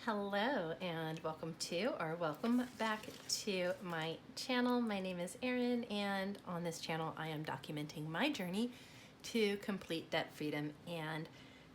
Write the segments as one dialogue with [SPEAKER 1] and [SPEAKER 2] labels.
[SPEAKER 1] Hello and welcome back to my channel. My name is Erin, and on this channel I am documenting my journey to complete debt freedom and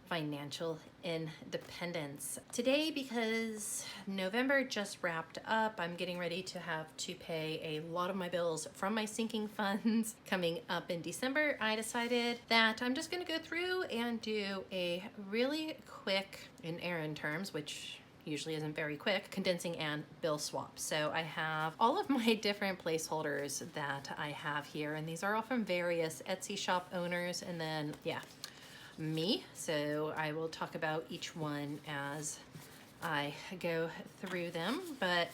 [SPEAKER 1] financial independence. Today, because November just wrapped up, I'm getting ready to have to pay a lot of my bills from my sinking funds coming up in December. I decided that I'm just going to go through and do a really quick, in Erin terms, which usually isn't very quick, condensing and bill swap. So I have all of my different placeholders that I have here, and these are all from various Etsy shop owners, and then me. So I will talk about each one as I go through them, but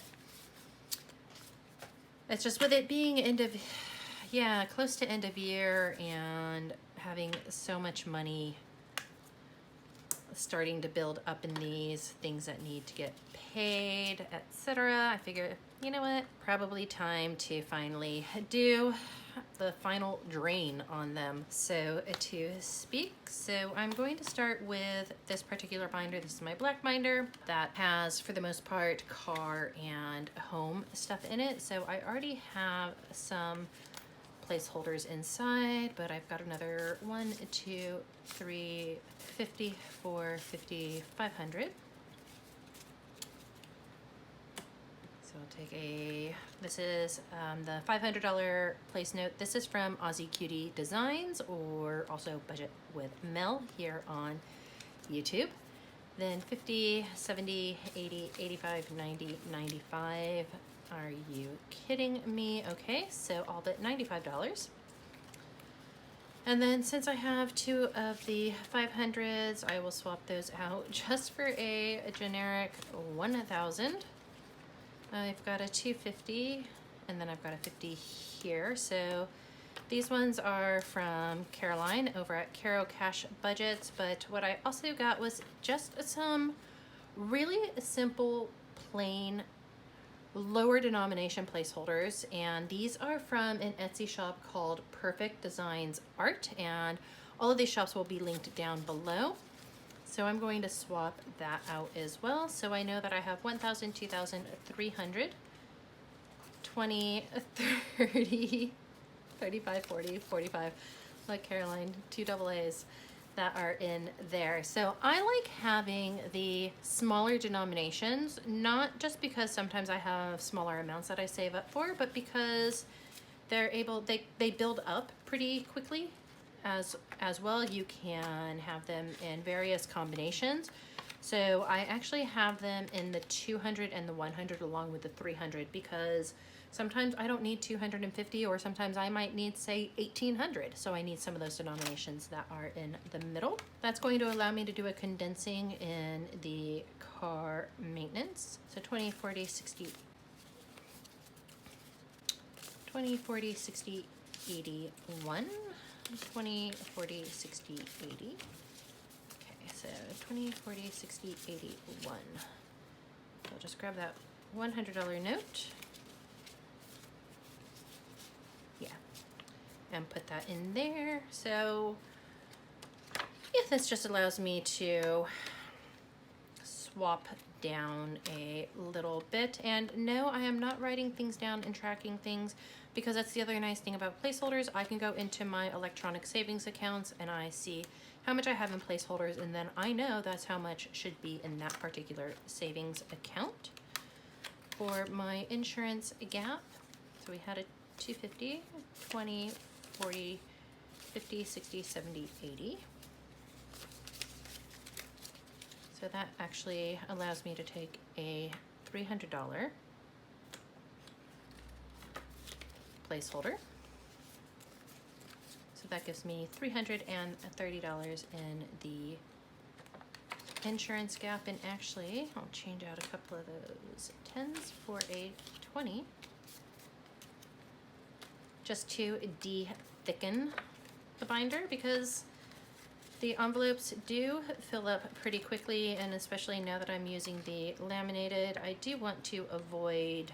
[SPEAKER 1] it's just with it being close to end of year and having so much money starting to build up in these things that need to get paid, etc. I figure, you know what, probably time to finally do the final drain on them, so to speak. So I'm going to start with this particular binder. This is my black binder that has, for the most part, car and home stuff in it. So I already have some placeholders inside, but I've got another 1, 2, 3, 50, 4, 50, 500. So I'll take this is the $500 place note. This is from Aussie Cutie Designs, or also Budget with Mel here on YouTube. Then 50, 70, 80, 85, 90, 95. Are you kidding me? Okay, so all but $95. And then since I have 2 of the 500s, I will swap those out just for a generic 1,000. I've got a 250, and then I've got a 50 here. So these ones are from Caroline over at Caro Cash Budgets, but what I also got was just some really simple, plain, lower denomination placeholders, and these are from an Etsy shop called Perfect Designs Art, and all of these shops will be linked down below. So I'm going to swap that out as well. So I know that I have 1,000, 2,000, 300, 20, 30, 35, 40, 45, like Caroline, 2 AA's that are in there. So I like having the smaller denominations, not just because sometimes I have smaller amounts that I save up for, but because they're able, they build up pretty quickly as well. You can have them in various combinations. So I actually have them in the 200 and the 100 along with the 300, because sometimes I don't need 250, or sometimes I might need, say, 1,800. So I need some of those denominations that are in the middle. That's going to allow me to do a condensing in the car maintenance. So 20, 40, 60, 20, 40, 60, 81, 20, 40, 60, 80. Okay, so 20, 40, 60, 81. So I'll just grab that $100 note. And put that in there. So yeah, this just allows me to swap down a little bit. And no, I am not writing things down and tracking things, because that's the other nice thing about placeholders. I can go into my electronic savings accounts and I see how much I have in placeholders, and then I know that's how much should be in that particular savings account. For my insurance gap, so we had a 250, 20, 40, 50, 60, 70, 80. So that actually allows me to take a $300 placeholder. So that gives me $330 in the insurance gap. And actually, I'll change out a couple of those 10s for a 20. Just to de-thicken the binder, because the envelopes do fill up pretty quickly, and especially now that I'm using the laminated, I do want to avoid,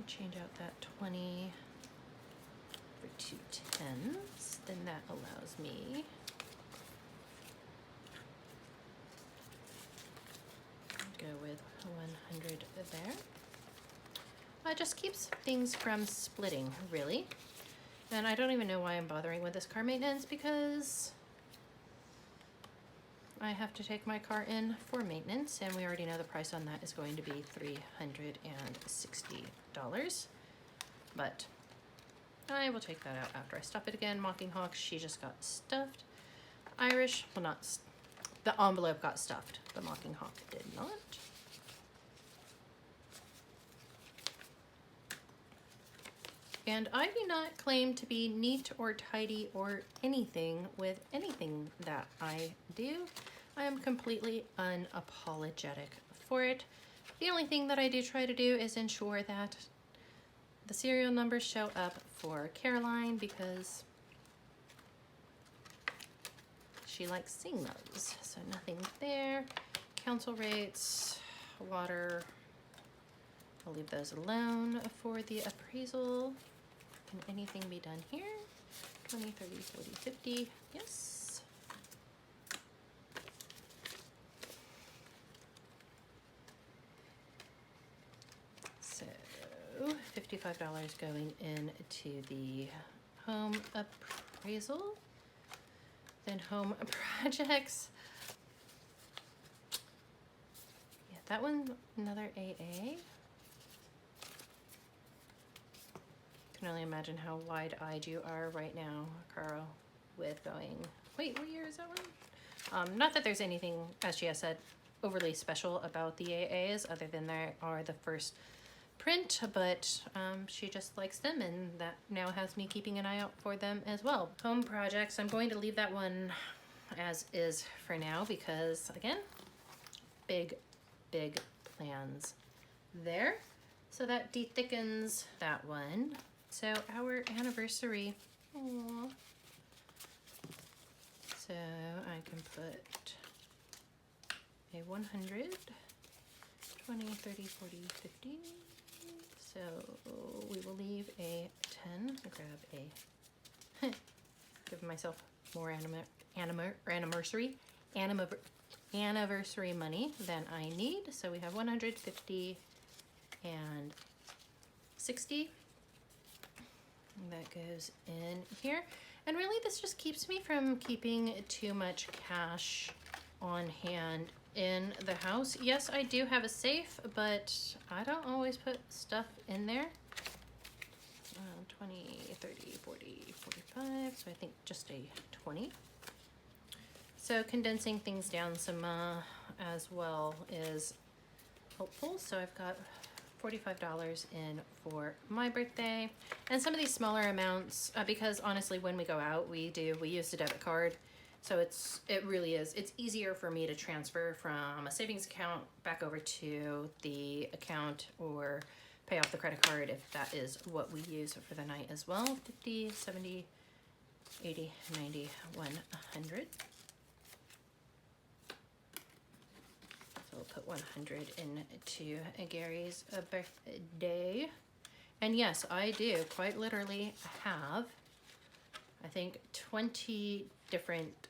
[SPEAKER 1] change out that 20 for 2 10s, then that allows me 100 there. It just keeps things from splitting, really. And I don't even know why I'm bothering with this car maintenance, because I have to take my car in for maintenance, and we already know the price on that is going to be $360. But I will take that out after I stuff it again. Mocking Hawk, she just got stuffed. Irish, well, not, the envelope got stuffed. The Mocking Hawk did not. And I do not claim to be neat or tidy or anything with anything that I do. I am completely unapologetic for it. The only thing that I do try to do is ensure that the serial numbers show up for Caroline, because she likes seeing those. So nothing there. Council rates, water, I'll leave those alone for the appraisal. Can anything be done here? 20, 30, 40, 50, yes. So $55 going into the home appraisal. Then home projects. Yeah, that one, another AA. Can only imagine how wide-eyed you are right now, Carl, with going, wait, what year is that one? Not that there's anything, as she has said, overly special about the AAs, other than they are the first print, but she just likes them, and that now has me keeping an eye out for them as well. Home projects, I'm going to leave that one as is for now, because again, big plans there. So that de-thickens that one. So our anniversary, aww. So I can put a 100, 20, 30, 40, 50. So we will leave a 10, grab a, give myself more anniversary money than I need. So we have 150 and 60. That goes in here. And really this just keeps me from keeping too much cash on hand in the house. Yes, I do have a safe, but I don't always put stuff in there. 20, 30, 40, 45, so I think just a 20. So condensing things down some as well is helpful. So I've got $45 in for my birthday, and some of these smaller amounts, because honestly when we go out we use the debit card, so it's easier for me to transfer from a savings account back over to the account, or pay off the credit card if that is what we use for the night as well. 50, 70, 80, 90, 100. We'll put 100 into Gary's birthday. And yes, I do quite literally have, I think, 20 different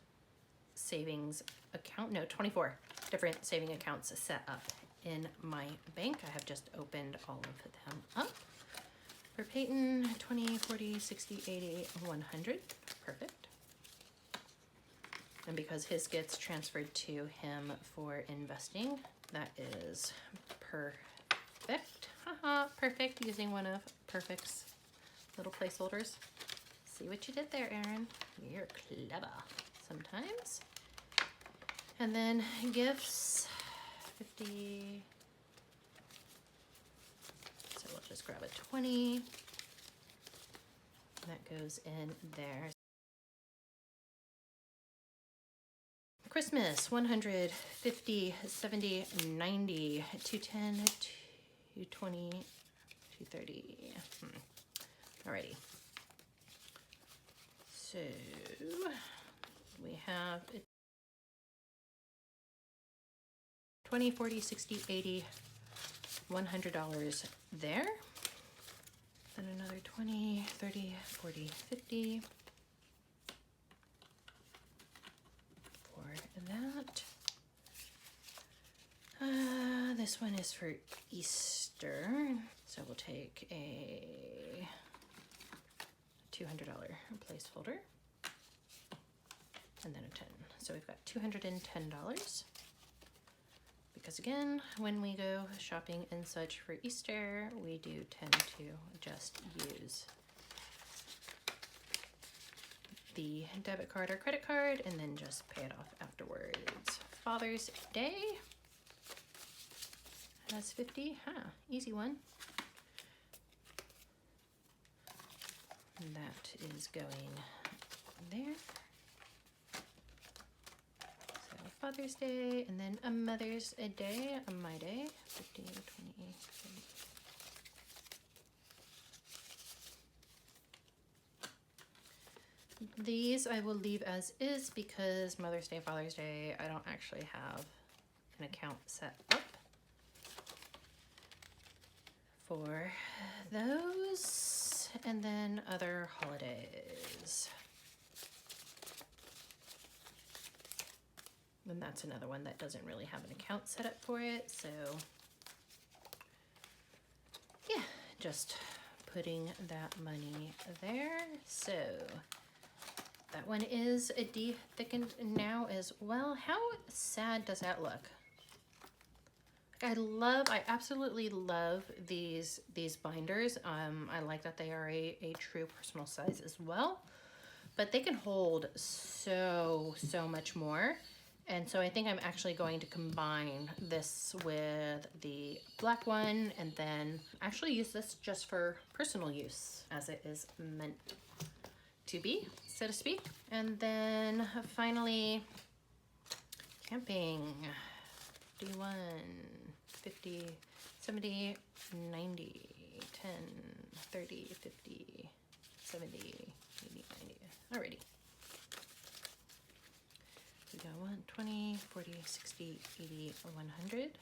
[SPEAKER 1] savings account, no, 24 different saving accounts set up in my bank. I have just opened all of them up. For Peyton, 20, 40, 60, 80, 100, perfect. And because his gets transferred to him for investing, that is perfect. Haha, perfect, using one of Perfect's little placeholders. See what you did there, Erin. You're clever sometimes. And then gifts, 50. So we'll just grab a 20. That goes in there. Christmas, 100, 50, 70, 90, 210, 220, 230. Alrighty. So we have 20, 40, 60, 80, $100 there. Then another 20, 30, 40, 50. For that. Then this one is for Easter. So we'll take a $200 placeholder and then a 10. So we've got $210. Because again, when we go shopping and such for Easter, we do tend to just use the debit card or credit card and then just pay it off afterwards. Father's Day has 50, easy one. And that is going there. So Father's Day, and then a Mother's Day, a My Day, 50, 20, 30. These I will leave as is because Mother's Day, Father's Day, I don't actually have an account set up for those, and then other holidays. And that's another one that doesn't really have an account set up for it, so yeah, just putting that money there. So that one is a de-thickened now as well. How sad does that look? I absolutely love these binders. I like that they are a true personal size as well, but they can hold so much more. And so I think I'm actually going to combine this with the black one and then actually use this just for personal use as it is meant to be, so to speak. And then finally, camping. 51, 50, 70, 90, 10, 30, 50, 70, 80, 90. Alrighty. We got 1, 20, 40, 60, 80, 100,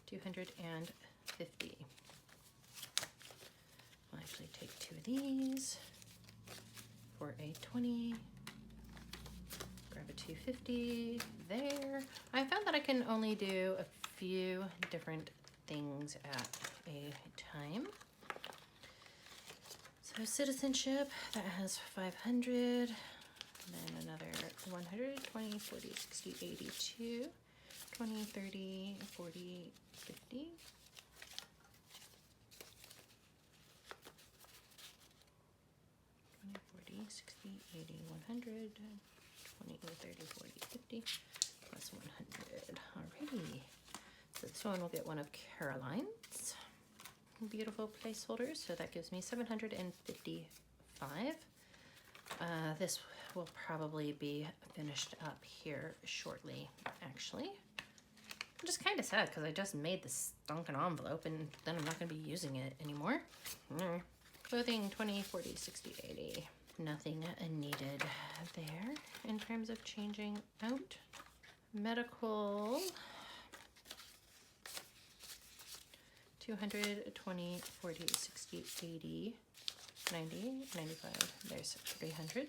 [SPEAKER 1] 250. I'll actually take 2 of these for a 20. Grab a 250 there. I found that I can only do a few different things at a time. So citizenship, that has 500. Then another 100, 20, 40, 60, 82, 20, 30, 40, 50. 40, 60, 80, 100, 20, 30, 40, 50, plus 100. Alrighty. So this one will get one of Caroline's beautiful placeholders. So that gives me 755. This will probably be finished up here shortly, actually. I'm just kind of sad because I just made this stunken envelope and then I'm not going to be using it anymore. Clothing, 20, 40, 60, 80. Nothing needed there in terms of changing out. Medical, 200, 20, 40, 60, 80, 90, 95. There's 300.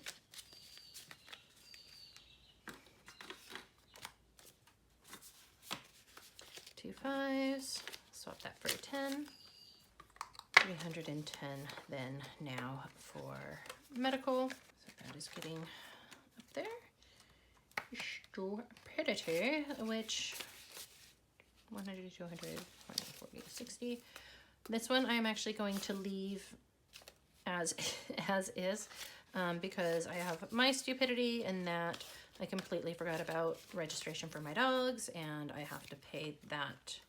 [SPEAKER 1] Two fives, swap that for a 10. 310 then now for medical. So that is getting up there. Stupidity, which 100, 200, 20, 40, 60. This one I'm actually going to leave as is because I have my stupidity in that I completely forgot about registration for my dogs and I have to pay that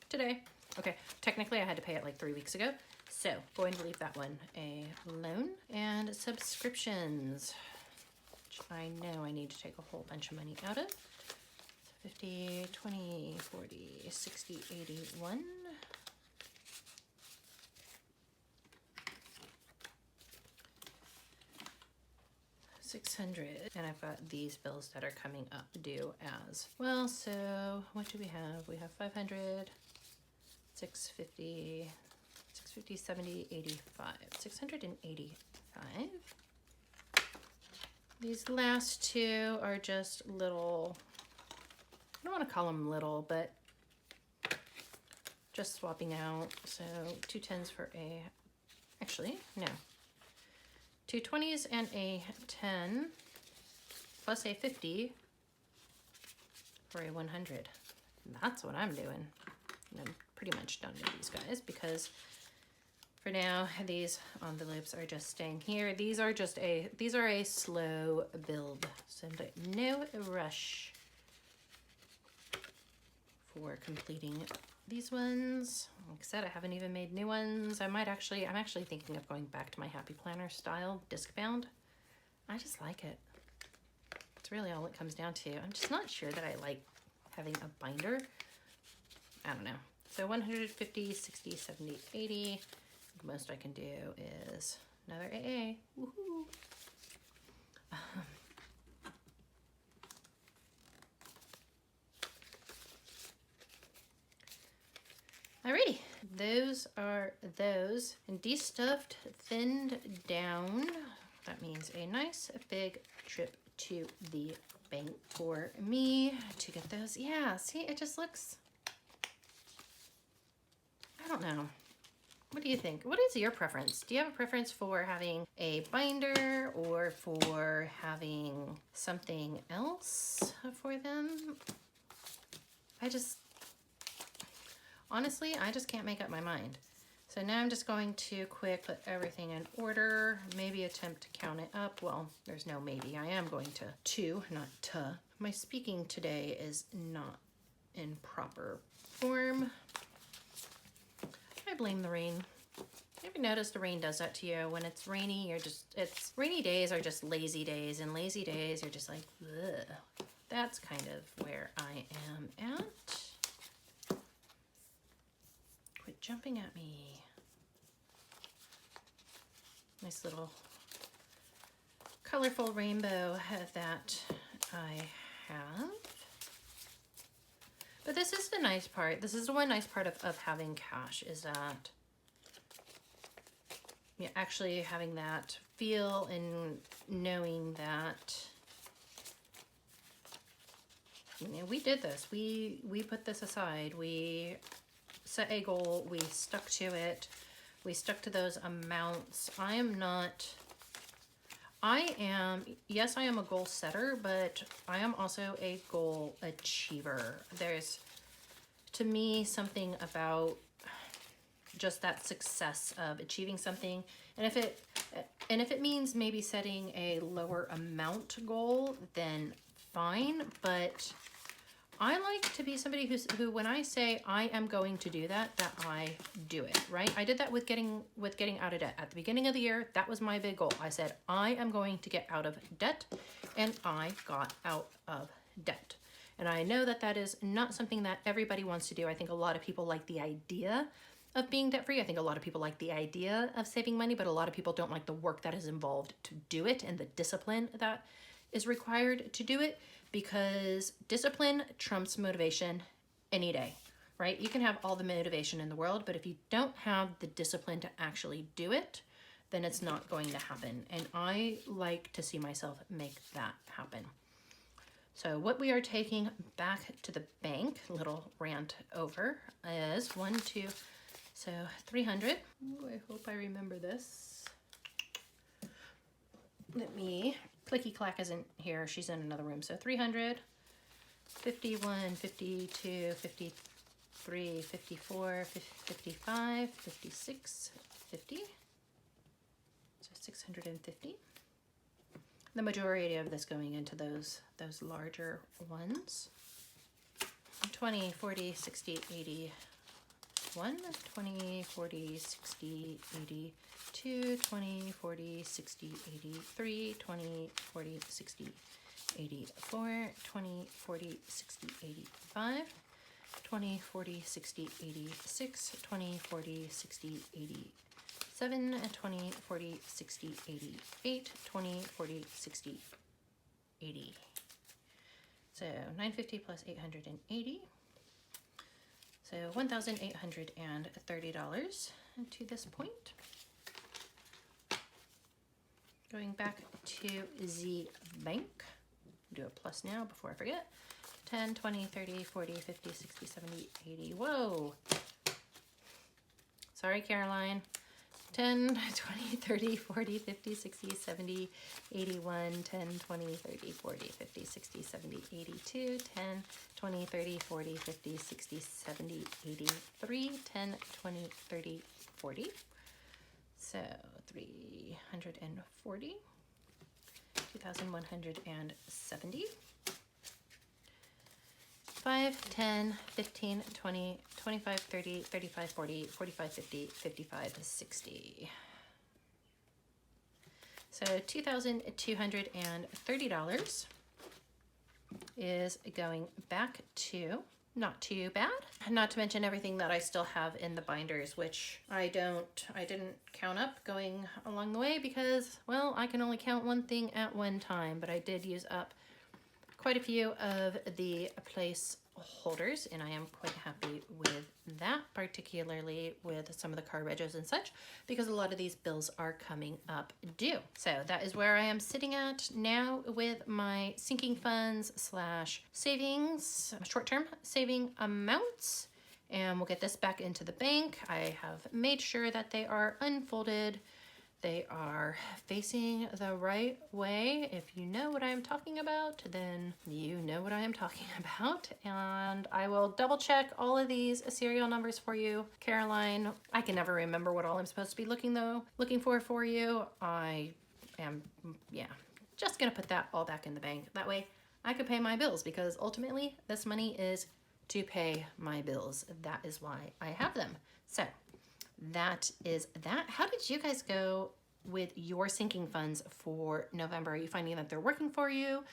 [SPEAKER 1] today. Okay, technically I had to pay it like 3 weeks ago. So going to leave that one alone. And subscriptions, which I know I need to take a whole bunch of money out of. So 50, 20, 40, 60, 81. $600, and I've got these bills that are coming up due as well. So what do we have? We have 500, 650, 650, 70, 85, 685. These last two are just little, I don't want to call them little, but just swapping out. So 2 10s for a, actually, no. 2 20s and a 10 plus a 50 for a 100. That's what I'm doing. And I'm pretty much done with these guys because for now, these envelopes are just staying here. These are a slow build. So no rush for completing these ones. Like I said, I haven't even made new ones. I'm actually thinking of going back to my Happy Planner style disc bound. I just like it. It's really all it comes down to. I'm just not sure that I like having a binder. I don't know. So 150, 60, 70, 80. The most I can do is another AA. Woohoo! Alrighty, those are those. And de-stuffed, thinned down. That means a nice big trip to the bank for me to get those. Yeah, see, it just looks, I don't know. What do you think? What is your preference? Do you have a preference for having a binder or for having something else for them? Honestly, I just can't make up my mind. So now I'm just going to quick put everything in order, maybe attempt to count it up. Well, there's no maybe. I am going to, not to. My speaking today is not in proper form. I blame the rain. Have you noticed the rain does that to you? When it's rainy, rainy days are just lazy days, and lazy days are just like, ugh. That's kind of where I am at. Quit jumping at me. Nice little colorful rainbow that I have. But this is the nice part. This is the one nice part of having cash is that actually having that feel and knowing that we did this. We put this aside. We set a goal. We stuck to it. We stuck to those amounts. Yes, I am a goal setter, but I am also a goal achiever. There's, to me, something about just that success of achieving something. And if it means maybe setting a lower amount goal, then fine. But I like to be somebody who when I say I am going to do that, that I do it, right? I did that with getting out of debt. At the beginning of the year, that was my big goal. I said, I am going to get out of debt, and I got out of debt. And I know that that is not something that everybody wants to do. I think a lot of people like the idea of being debt-free. I think a lot of people like the idea of saving money, but a lot of people don't like the work that is involved to do it and the discipline that is required to do it, because discipline trumps motivation any day, right? You can have all the motivation in the world, but if you don't have the discipline to actually do it, then it's not going to happen. And I like to see myself make that happen. So what we are taking back to the bank, little rant over, is 300. Ooh, I hope I remember this. Let me, Clicky Clack isn't here. She's in another room. So 300, 51, 52, 53, 54, 55, 56, 50. So 650. The majority of this going into those larger ones. 20, 40, 60, 80. 20, 40, 60, 80. 20, 40, 60, 83, 20, 40, 60, 84, 20, 40, 60, 85, 20, 40, 60, 86, 20, 40, 60, 87, 20, 40, 60, 88, 20, 40, 60, 80. So 950 plus 880. So $1,830 to this point. Going back to the bank, do a plus now before I forget. 10, 20, 30, 40, 50, 60, 70, 80. Whoa, Sorry, Caroline. 10, 20, 30, 40, 50, 60, 70, 81, 10, 20, 30, 40, 50, 60, 70, 82, 10, 20, 30, 40, 50, 60, 70, 83, 10, 20, 30, 40. So 340, 2,170. 5, 10, 15, 20, 25, 30, 35, 40, 45, 50, 55, 60. So $2,230 is going back to not too bad. Not to mention everything that I still have in the binders, which I didn't count up going along the way because, well, I can only count one thing at one time, but I did use up quite a few of the place holders, and I am quite happy with that, particularly with some of the car regos and such, because a lot of these bills are coming up due. So that is where I am sitting at now with my sinking funds slash savings, short-term saving amounts, and we'll get this back into the bank. I have made sure that they are unfolded. They are facing the right way. If you know what I'm talking about, then you know what I am talking about. And I will double check all of these serial numbers for you. Caroline, I can never remember what all I'm supposed to be looking for you. I am, yeah, just gonna put that all back in the bank. That way I can pay my bills, because ultimately this money is to pay my bills. That is why I have them. So that is that. How did you guys go with your sinking funds for November? Are you finding that they're working for you?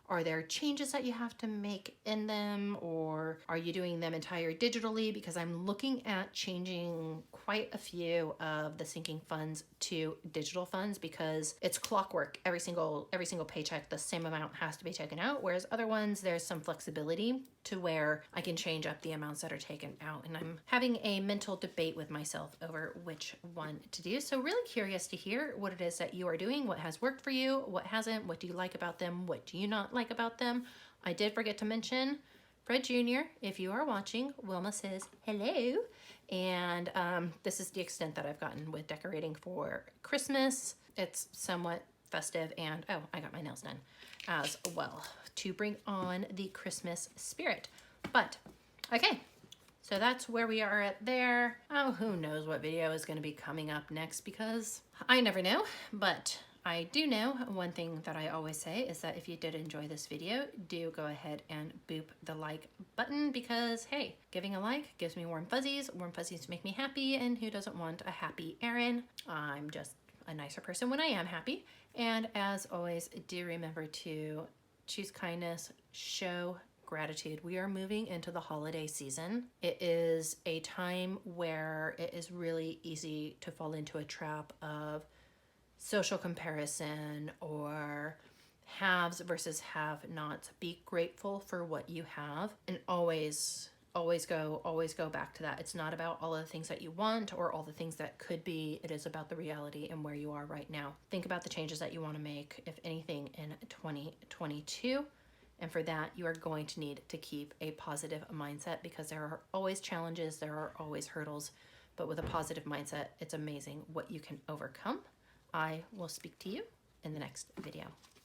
[SPEAKER 1] Are there changes that you have to make in them, or are you doing them entire digitally? Because I'm looking at changing quite a few of the sinking funds to digital funds, because it's clockwork. Every single paycheck, the same amount has to be taken out, whereas other ones, there's some flexibility to where I can change up the amounts that are taken out. And I'm having a mental debate with myself over which one to do. So really curious to hear what it is that you are doing, what has worked for you, what hasn't, what do you like about them, what do you not like about them. I did forget to mention Fred Jr. If you are watching, Wilma says hello. And this is the extent that I've gotten with decorating for Christmas. It's somewhat festive, and oh, I got my nails done as well to bring on the Christmas spirit. But okay, so that's where we are at there. Oh, who knows what video is going to be coming up next, because I never know. But I do know one thing that I always say is that if you did enjoy this video, do go ahead and boop the like button, because hey, giving a like gives me warm fuzzies. Warm fuzzies make me happy, and who doesn't want a happy Erin? I'm just a nicer person when I am happy. And as always, do remember to choose kindness, show gratitude. We are moving into the holiday season. It is a time where it is really easy to fall into a trap of social comparison or haves versus have-nots. Be grateful for what you have, and always go back to that. It's not about all of the things that you want or all the things that could be. It is about the reality and where you are right now. Think about the changes that you want to make, if anything, in 2022. And for that, you are going to need to keep a positive mindset, because there are always challenges, there are always hurdles, but with a positive mindset, it's amazing what you can overcome. I will speak to you in the next video.